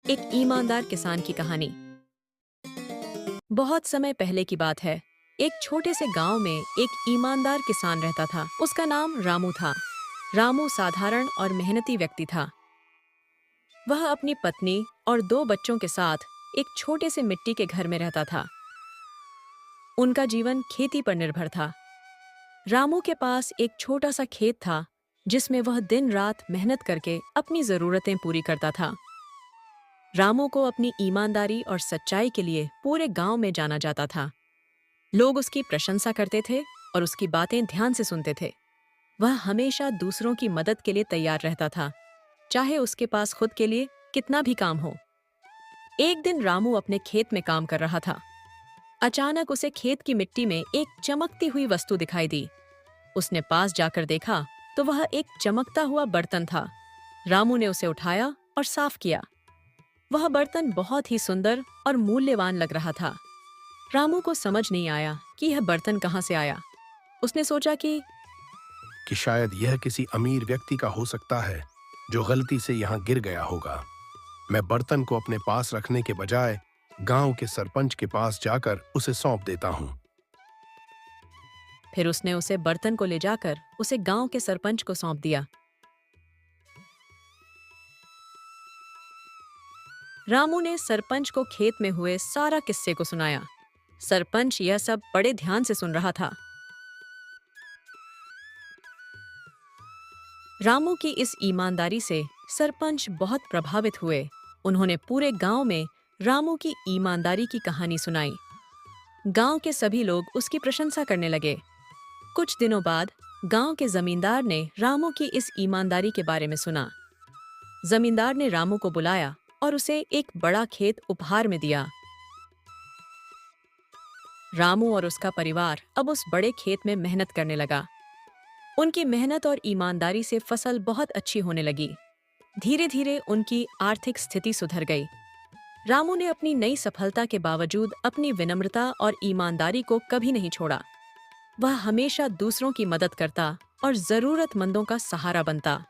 एक ईमानदार किसान की कहानी। बहुत समय पहले की बात है। एक छोटे से गांव में एक ईमानदार किसान रहता था। उसका नाम रामू था। रामू साधारण और मेहनती व्यक्ति था। वह अपनी पत्नी और दो बच्चों के साथ एक छोटे से मिट्टी के घर में रहता था। उनका जीवन खेती पर निर्भर था। रामू के पास एक छोटा सा खेत था जिसमें वह दिन रात मेहनत करके अपनी जरूरतें पूरी करता था। रामू को अपनी ईमानदारी और सच्चाई के लिए पूरे गांव में जाना जाता था। लोग उसकी प्रशंसा करते थे और उसकी बातें ध्यान से सुनते थे। वह हमेशा दूसरों की मदद के लिए तैयार रहता था, चाहे उसके पास खुद के लिए कितना भी काम हो। एक दिन रामू अपने खेत में काम कर रहा था। अचानक उसे खेत की मिट्टी में एक चमकती हुई वस्तु दिखाई दी। उसने पास जाकर देखा तो वह एक चमकता हुआ बर्तन था। रामू ने उसे उठाया और साफ किया। वह बर्तन बहुत ही सुंदर और मूल्यवान लग रहा था। रामू को समझ नहीं आया कि यह बर्तन कहाँ से आया। उसने सोचा कि शायद यह किसी अमीर व्यक्ति का हो सकता है जो गलती से यहाँ गिर गया होगा। मैं बर्तन को अपने पास रखने के बजाय गांव के सरपंच के पास जाकर उसे सौंप देता हूँ। फिर उसने उसे बर्तन को ले जाकर उसे गांव के सरपंच को सौंप दिया। रामू ने सरपंच को खेत में हुए सारा किस्से को सुनाया। सरपंच यह सब बड़े ध्यान से सुन रहा था। रामू की इस ईमानदारी से सरपंच बहुत प्रभावित हुए। उन्होंने पूरे गांव में रामू की ईमानदारी की कहानी सुनाई। गांव के सभी लोग उसकी प्रशंसा करने लगे। कुछ दिनों बाद गांव के जमींदार ने रामू की इस ईमानदारी के बारे में सुना। जमींदार ने रामू को बुलाया और उसे एक बड़ा खेत उपहार में दिया। रामू और उसका परिवार अब उस बड़े खेत में मेहनत करने लगा। उनकी मेहनत और ईमानदारी से फसल बहुत अच्छी होने लगी। धीरे धीरे उनकी आर्थिक स्थिति सुधर गई। रामू ने अपनी नई सफलता के बावजूद अपनी विनम्रता और ईमानदारी को कभी नहीं छोड़ा। वह हमेशा दूसरों की मदद करता और जरूरतमंदों का सहारा बनता।